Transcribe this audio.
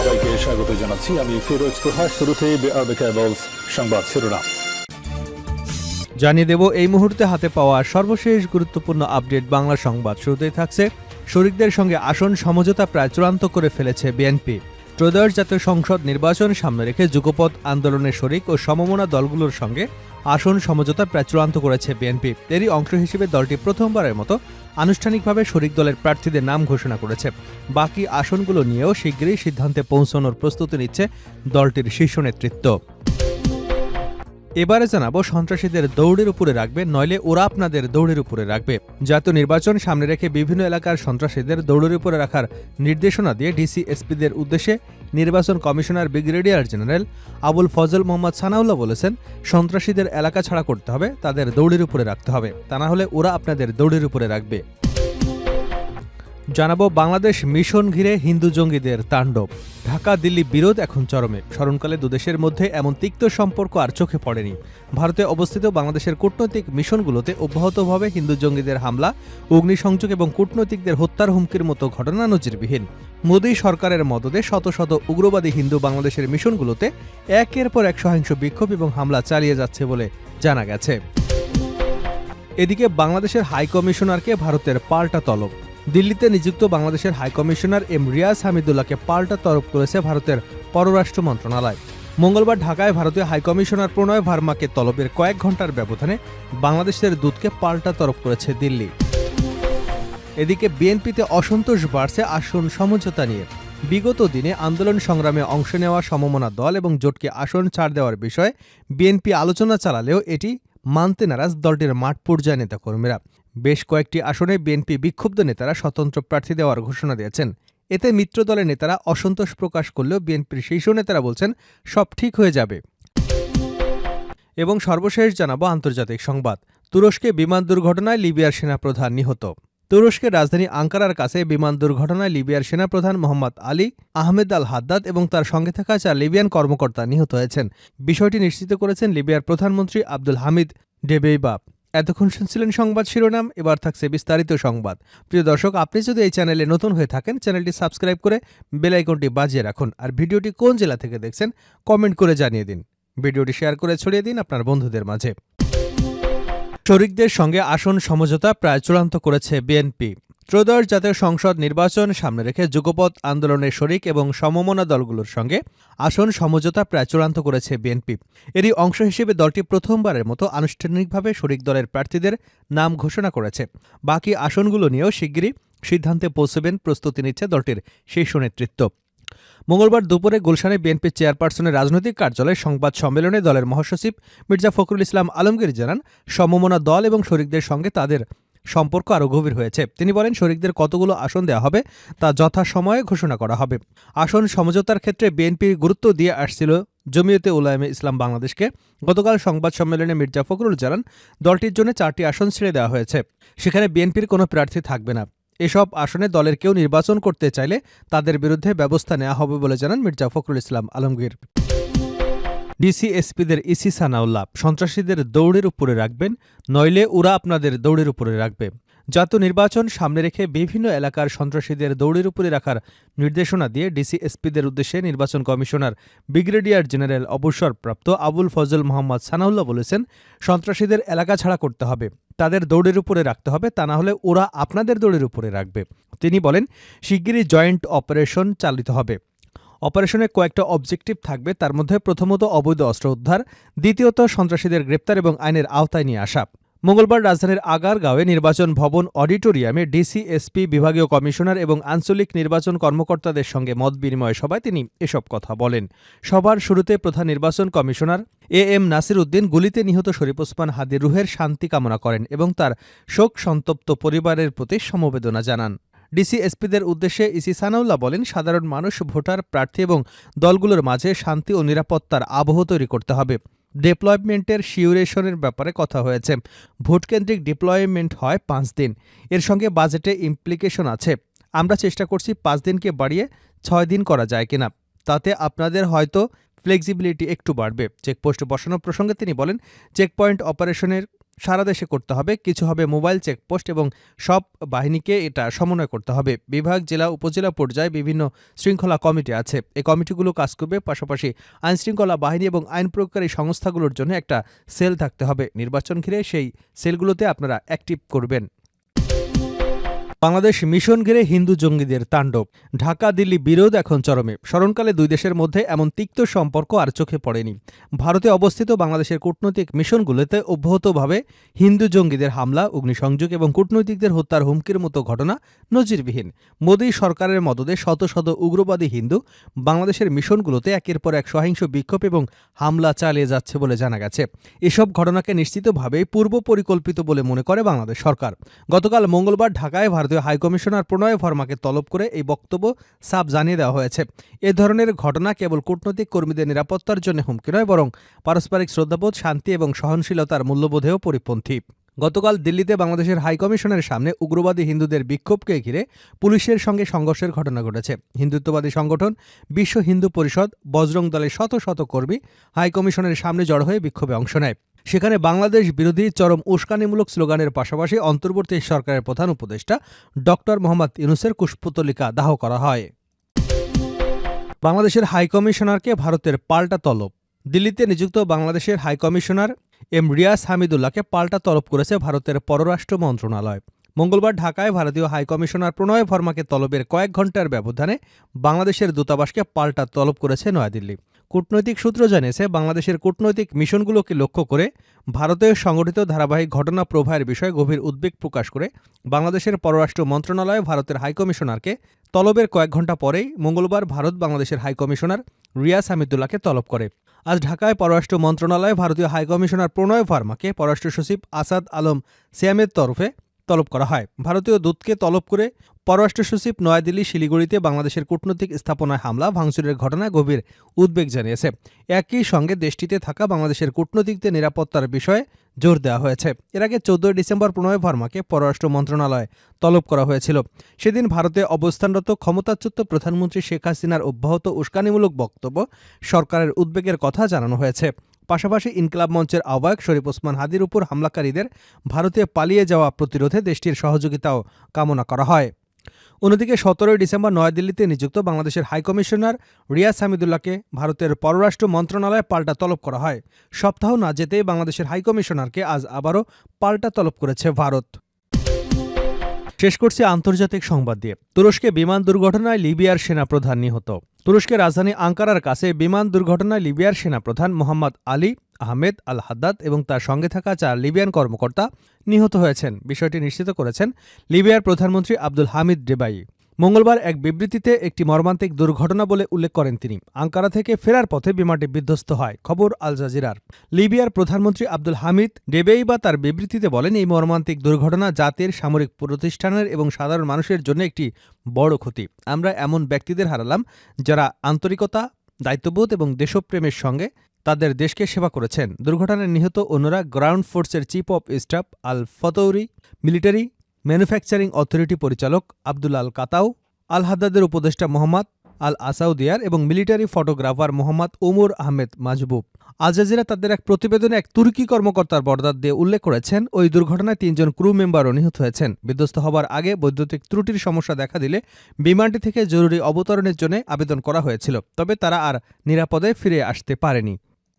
সবাইকে স্বাগত জানাচ্ছি। আমি ফিরোজ তোহা। শুরুতেই সংবাদ শিরোনাম জানিয়ে দেব এই মুহূর্তে হাতে পাওয়া সর্বশেষ গুরুত্বপূর্ণ আপডেট বাংলা সংবাদ। শুরুতেই থাকছে শরিকদের সঙ্গে আসন সমঝোতা প্রায় চূড়ান্ত করে ফেলেছে বিএনপি। ত্রয়োদশ জাতীয় সংসদ নির্বাচন সামনে রেখে যুগপৎ আন্দোলনের শরিক ও সমমনা দলগুলোর সঙ্গে আসন সমঝোতা প্রায় চূড়ান্ত করেছে বিএনপি। এরই অংশ হিসেবে দলটি প্রথমবারের মতো আনুষ্ঠানিকভাবে শরিক দলের প্রার্থীদের নাম ঘোষণা করেছে। বাকি আসনগুলো নিয়েও শিগগিরই সিদ্ধান্তে পৌঁছানোর প্রস্তুতি নিচ্ছে দলটির শীর্ষ নেতৃত্ব। এবারে জানাবো সন্ত্রাসীদের দৌড়ের উপরে রাখবে, নইলে ওরা আপনাদের দৌড়ের উপরে রাখবে। জাতীয় নির্বাচন সামনে রেখে বিভিন্ন এলাকার সন্ত্রাসীদের দৌড়ের উপরে রাখার নির্দেশনা দিয়ে ডিসি এসপিদের উদ্দেশ্যে নির্বাচন commissioner brigadier general Abul Fazal Mohammad Sanaullah বলেছেন, সন্ত্রাসীদের এলাকা ছাড়া করতে হবে, তাদের দৌড়ের উপরে রাখতে হবে, তা না হলে ওরা আপনাদের দৌড়ের উপরে রাখবে। জানাবো বাংলাদেশ মিশন ঘিরে হিন্দু জঙ্গিদের তাণ্ডব। ঢাকা দিল্লি বিরোধ এখন চরমে। স্মরণকালে দুদেশের মধ্যে এমন তিক্ত সম্পর্ক আর চোখে পড়েনি। ভারতে অবস্থিত বাংলাদেশের কূটনৈতিক মিশনগুলোতে অব্যাহতভাবে হিন্দু জঙ্গিদের হামলা, অগ্নিসংযোগ এবং কূটনৈতিকদের হত্যার হুমকির মতো ঘটনা নজিরবিহীন। মোদী সরকারের মদদে শত শত উগ্রবাদী হিন্দু বাংলাদেশের মিশনগুলোতে একের পর এক সহিংস বিক্ষোভ এবং হামলা চালিয়ে যাচ্ছে বলে জানা গেছে। এদিকে বাংলাদেশের হাইকমিশনারকে ভারতের পাল্টা তলব। দিল্লিতে নিযুক্ত বাংলাদেশের হাইকমিশনার এম রিয়াজ হামিদুল্লাহকে পাল্টা তলব করেছে ভারতের পররাষ্ট্র মন্ত্রণালয়। মঙ্গলবার ঢাকায় ভারতীয় হাইকমিশনার প্রণয় ভার্মাকে তলবের কয়েক ঘণ্টার ব্যবধানে বাংলাদেশের দূতকে পাল্টা তলব করেছে দিল্লি। এদিকে বিএনপিতে অসন্তোষ বাড়ছে আসন সমঝোতা নিয়ে। বিগত দিনে আন্দোলন সংগ্রামে অংশ নেওয়া সমমনা দল এবং জোটকে আসন ছাড় দেওয়ার বিষয়ে বিএনপি আলোচনা চালালেও এটি মানতে নারাজ দলটির মাঠ পর্যায়ে নেতাকর্মীরা। বেশ কয়েকটি আসনে বিএনপি বিক্ষুব্ধ নেতারা স্বতন্ত্র প্রার্থী দেওয়ার ঘোষণা দিয়েছেন। এতে মিত্র দলের নেতারা অসন্তোষ প্রকাশ করলেও বিএনপির শীর্ষ নেতারা বলছেন সব ঠিক হয়ে যাবে। এবং সর্বশেষ জানাবো আন্তর্জাতিক সংবাদ। তুরস্কে বিমান দুর্ঘটনায় লিবিয়ার সেনাপ্রধান নিহত। তুরস্কের রাজধানী আঙ্কারার কাছে বিমান দুর্ঘটনায় লিবিয়ার সেনাপ্রধান মোহাম্মদ আলী আহমেদ আল হাদ্দাদ এবং তার সঙ্গে থাকা 4 লিবিয়ান কর্মকর্তা নিহত হয়েছেন। বিষয়টি নিশ্চিত করেছেন লিবিয়ার প্রধানমন্ত্রী আব্দুল হামিদ ডেবেইবা। এতক্ষণ শুনছিলেন সংবাদ শিরোনাম, এবার থাকছে বিস্তারিত সংবাদ। প্রিয় দর্শক, আপনি যদি এই চ্যানেলে নতুন হয়ে থাকেন, চ্যানেলটি সাবস্ক্রাইব করে বেল আইকনটি বাজিয়ে রাখুন। আর ভিডিওটি কোন জেলা থেকে দেখছেন কমেন্ট করে জানিয়ে দিন। ভিডিওটি শেয়ার করে ছড়িয়ে দিন আপনার বন্ধুদের মাঝে। শরিকদের সঙ্গে আসন সমঝোতা প্রায় চূড়ান্ত করেছে বিএনপি। ত্রয়োদশ জাতীয় সংসদ নির্বাচন সামনে রেখে যুগপৎ আন্দোলনের শরিক এবং সমমনা দলগুলোর সঙ্গে আসন সমঝোতা প্রায় চূড়ান্ত করেছে বিএনপি। এরই অংশ হিসেবে দলটি প্রথমবারের মতো আনুষ্ঠানিকভাবে শরিক দলের প্রার্থীদের নাম ঘোষণা করেছে। বাকি আসনগুলো নিয়েও শিগগিরই সিদ্ধান্তে পৌঁছবেন প্রস্তুতি নিচ্ছে দলটির শীর্ষ নেতৃত্ব। মঙ্গলবার দুপুরে গুলশানে বিএনপি চেয়ারপারসনের রাজনৈতিক কার্যালয়ে সংবাদ সম্মেলনে দলের মহাসচিব মির্জা ফখরুল ইসলাম আলমগীর জানান, সমমনা দল এবং শরিকদের সঙ্গে তাদের সম্পর্ক আরও গভীর হয়েছে। তিনি বলেন, শরিকদের কতগুলো আসন দেওয়া হবে তা যথাসময়ে ঘোষণা করা হবে। আসন সমঝোতার ক্ষেত্রে বিএনপি গুরুত্ব দিয়ে আসছিল জমিয়তে উলামায়ে ইসলাম বাংলাদেশকে। গতকাল সংবাদ সম্মেলনে মির্জা ফখরুল জানান, দলটির জন্য 4টি আসন ছেড়ে দেওয়া হয়েছে। সেখানে বিএনপির কোনো প্রার্থী থাকবে না। এসব আসনে দলের কেউ নির্বাচন করতে চাইলে তাদের বিরুদ্ধে ব্যবস্থা নেওয়া হবে বলে জানান মির্জা ফখরুল ইসলাম আলমগীর। ডিসিএসপিদের ইসি সানাউল্লাহ, সন্ত্রাসীদের দৌড়ের উপরে রাখবেন, নইলে ওরা আপনাদের দৌড়ের উপরে রাখবে। জাতীয় নির্বাচন সামনে রেখে বিভিন্ন এলাকার সন্ত্রাসীদের দৌড়ের উপরে রাখার নির্দেশনা দিয়ে ডিসিএসপিদের উদ্দেশ্যে নির্বাচন কমিশনার ব্রিগেডিয়ার জেনারেল অবসরপ্রাপ্ত আবুল ফজল মোহাম্মদ সানাউল্লাহ বলেছেন, সন্ত্রাসীদের এলাকা ছাড়া করতে হবে, তাদের দৌড়ের উপরে রাখতে হবে, তা না হলে ওরা আপনাদের দৌড়ের উপরে রাখবে। তিনি বলেন, শিগগিরই জয়েন্ট অপারেশন চালিত হবে। অপারেশনে কয়েকটা অবজেক্টিভ থাকবে। তার মধ্যে প্রথমত অবৈধ অস্ত্র উদ্ধার, দ্বিতীয়ত সন্ত্রাসীদের গ্রেপ্তার এবং আইনের আওতায় নিয়ে আসা। মঙ্গলবার রাজধানীর আগারগাঁওয়ে নির্বাচন ভবন অডিটোরিয়ামে ডিসিএসপি, বিভাগীয় কমিশনার এবং আঞ্চলিক নির্বাচন কর্মকর্তাদের সঙ্গে মত বিনিময় সভায় তিনি এসব কথা বলেন। সভার শুরুতে প্রধান নির্বাচন কমিশনার এম নাসির উদ্দিন গুলিতে নিহত শরীফ ওসমান হাদির রুহের শান্তি কামনা করেন এবং তার শোক সন্তপ্ত পরিবারের প্রতি সমবেদনা জানান। ডিসিএসপিদের উদ্দেশ্যে ইসি সানাউল্লাহ বলেন, সাধারণ মানুষ, ভোটার, প্রার্থী এবং দলগুলোর মাঝে শান্তি ও নিরাপত্তার আবহ তৈরি করতে হবে। ডিপ্লয়মেন্টের শিউরেশনের ব্যাপারে কথা হয়েছে। ভোটকেন্দ্রিক ডিপ্লয়মেন্ট হয় 5 দিন। এর সঙ্গে বাজেটে ইমপ্লিকেশন আছে। আমরা চেষ্টা করছি 5 দিনকে বাড়িয়ে 6 দিন করা যায় কিনা। তাতে আপনাদের হয়তো ফ্লেক্সিবিলিটি একটু বাড়বে। চেকপোস্ট বসানোর প্রসঙ্গে তিনি বলেন, চেকপয়েন্ট অপারেশনের সারা দেশে করতে হবে, কিছু হবে মোবাইল চেকপোস্ট এবং সব বাহিনীকে এটা সমন্বয় করতে হবে। বিভাগ, জেলা, উপজেলা পর্যায়ে বিভিন্ন শৃঙ্খলা কমিটি আছে। এই কমিটিগুলো কাজ করবে, পাশাপাশি আইনশৃঙ্খলা বাহিনী এবং আইন প্রয়োগকারী সংস্থাগুলোর জন্য একটা সেল থাকতে হবে। নির্বাচন ঘিরে সেই সেলগুলোতে আপনারা অ্যাক্টিভ করবেন। বাংলাদেশ মিশন ঘিরে হিন্দু জঙ্গিদের তাণ্ডব, ঢাকা দিল্লি বিরোধ এখন চরমে। স্মরণকালে দুই দেশের মধ্যে এমন তিক্ত সম্পর্ক আর চোখে পড়েনি। ভারতে অবস্থিত বাংলাদেশের কূটনৈতিক মিশনগুলোতে অব্যাহতভাবে হিন্দু জঙ্গিদের হামলা, অগ্নিসংযোগ এবং কূটনৈতিকদের হত্যার হুমকির মতো ঘটনা নজিরবিহীন। মোদী সরকারের মদদে শত শত উগ্রবাদী হিন্দু বাংলাদেশের মিশনগুলোতে একের পর এক সহিংস বিক্ষোভ এবং হামলা চালিয়ে যাচ্ছে বলে জানা গেছে। এসব ঘটনাকে নিশ্চিতভাবে পূর্ব পরিকল্পিত বলে মনে করে বাংলাদেশ সরকার। গতকাল মঙ্গলবার ঢাকায় ভারতীয় হাইকমিশনার প্রণয় ভার্মাকে তলব করে এই বক্তব্য সাফ জানিয়ে দেওয়া হয়েছে। এ ধরনের ঘটনা কেবল কূটনৈতিক কর্মীদের নিরাপত্তার জন্য হুমকি নয়, বরং পারস্পরিক শ্রদ্ধাবোধ, শান্তি এবং সহনশীলতার মূল্যবোধেও পরিপন্থী। গতকাল দিল্লিতে বাংলাদেশের হাইকমিশনের সামনে উগ্রবাদী হিন্দুদের বিক্ষোভকে ঘিরে পুলিশের সঙ্গে সংঘর্ষের ঘটনা ঘটেছে। হিন্দুত্ববাদী সংগঠন বিশ্ব হিন্দু পরিষদ, বজরং দলের শত শত কর্মী হাইকমিশনের সামনে জড়ো হয়ে বিক্ষোভে অংশ নেয়। সেখানে বাংলাদেশ বিরোধী চরম উস্কানিমূলক স্লোগানের পাশাপাশি অন্তর্বর্তী সরকারের প্রধান উপদেষ্টা ডক্টর মোহাম্মদ ইউনূসের কুশপুত্তলিকা দাহ করা হয়। বাংলাদেশের হাইকমিশনারকে ভারতের পাল্টা তলব, দিল্লিতে নিযুক্ত বাংলাদেশের হাইকমিশনার রিয়াস হামিদুল্লাহকে পাল্টা তলব করেছে ভারতের পররাষ্ট্র মন্ত্রণালয়। মঙ্গলবার ঢাকায় ভারতীয় হাইকমিশনার প্রণয় ভার্মাকে তলবের কয়েক ঘণ্টার ব্যবধানে বাংলাদেশের দূতাবাসকে পাল্টা তলব করেছে নয়াদিল্লি। কূটনৈতিক সূত্র জানিয়েছে, বাংলাদেশের কূটনৈতিক মিশনগুলোকে লক্ষ্য করে ভারতে সংঘটিত ধারাবাহিক ঘটনা প্রবাহের বিষয়ে গভীর উদ্বেগ প্রকাশ করে বাংলাদেশের পররাষ্ট্র মন্ত্রণালয় ভারতের হাইকমিশনারকে তলবের কয়েক ঘণ্টা পরেই মঙ্গলবার ভারত বাংলাদেশের হাইকমিশনার রিয়াস হামিদুল্লাহকে তলব করে। আজ ঢাকায় পররাষ্ট্র মন্ত্রণালয় ভারতীয় হাইকমিশনার প্রণয় ভার্মাকে পররাষ্ট্র সচিব আসাদ আলম সিয়ামের তরফে তলব করা হয়। ভারতীয় দূতকে তলব করে পররাষ্ট্র সচিব নয়াদিল্লি, শিলিগুড়িতে বাংলাদেশের কূটনৈতিক স্থাপনায় হামলা ভাঙচুরের ঘটনায় গভীর উদ্বেগ জানিয়েছে। একই সঙ্গে দেশটিতে থাকা বাংলাদেশের কূটনৈতিকদের নিরাপত্তার বিষয়ে জোর দেওয়া হয়েছে। এর আগে 14 ডিসেম্বর প্রণয় ভার্মাকে পররাষ্ট্র মন্ত্রণালয় তলব করা হয়েছিল। সেদিন ভারতে অবস্থানরত ক্ষমতাচ্যুত প্রধানমন্ত্রী শেখ হাসিনার অব্যাহত উস্কানিমূলক বক্তব্য, সরকারের উদ্বেগের কথা জানানো হয়েছে। পাশাপাশি ইনকিলাব মঞ্চের আহ্বায়ক শরীফ ওসমান হাদির উপর হামলাকারীদের ভারতে পালিয়ে যাওয়া প্রতিরোধে দেশটির সহযোগিতাও কামনা করা হয়। অন্যদিকে 17 ডিসেম্বর নয়াদিল্লিতে নিযুক্ত বাংলাদেশের হাইকমিশনার রিয়াস হামিদুল্লাহকে ভারতের পররাষ্ট্র মন্ত্রণালয়ে পাল্টা তলব করা হয়। সপ্তাহ না যেতেই বাংলাদেশের হাইকমিশনারকে আজ আবারও পাল্টা তলব করেছে ভারত। শেষ করছি আন্তর্জাতিক সংবাদ দিয়ে। তুরস্কে বিমান দুর্ঘটনায় লিবিয়ার সেনাপ্রধান নিহত। তুরস্কের রাজধানী আঙ্কারার কাছে বিমান দুর্ঘটনায় লিবিয়ার সেনাপ্রধান মোহাম্মদ আলী আহমেদ আল হাদ্দাদ এবং তার সঙ্গে থাকা 4 লিবিয়ান কর্মকর্তা নিহত হয়েছেন। বিষয়টি নিশ্চিত করেছেন লিবিয়ার প্রধানমন্ত্রী আব্দুল হামিদ ডেবাই। মঙ্গলবার এক বিবৃতিতে একটি মর্মান্তিক দুর্ঘটনা বলে উল্লেখ করেন তিনি। আঙ্কারা থেকে ফেরার পথে বিমানটি বিধ্বস্ত হয়। খবর আল জাজিরার। লিবিয়ার প্রধানমন্ত্রী আব্দুল হামিদ ডেবেইবা তার বিবৃতিতে বলেন, এই মর্মান্তিক দুর্ঘটনা জাতির, সামরিক প্রতিষ্ঠানের এবং সাধারণ মানুষের জন্য একটি বড় ক্ষতি। আমরা এমন ব্যক্তিদের হারালাম যারা আন্তরিকতা, দায়িত্ববোধ এবং দেশপ্রেমের সঙ্গে তাদের দেশকে সেবা করেছেন। দুর্ঘটনায় নিহত অন্যরা গ্রাউন্ড ফোর্সের chief of staff Al Fatouri, military manufacturing authority পরিচালক আব্দুল আল কাতাউ, আল হাদ্দাদের উপদেষ্টা মোহাম্মদ আল আসাউদিয়ার এবং military photographer Mohammad Omar Ahmed Majbub. Al Jazeera তাদের এক প্রতিবেদনে এক তুর্কি কর্মকর্তার বর্ণনা দিয়ে উল্লেখ করেছেন, ওই দুর্ঘটনায় 3 জন ক্রু মেম্বারও নিহত হয়েছেন। বিধ্বস্ত হবার আগে বৈদ্যুতিক ত্রুটির সমস্যা দেখা দিলে বিমানটি থেকে জরুরি অবতরণের জন্য আবেদন করা হয়েছিল, তবে তারা আর নিরাপদে ফিরে আসতে পারেনি।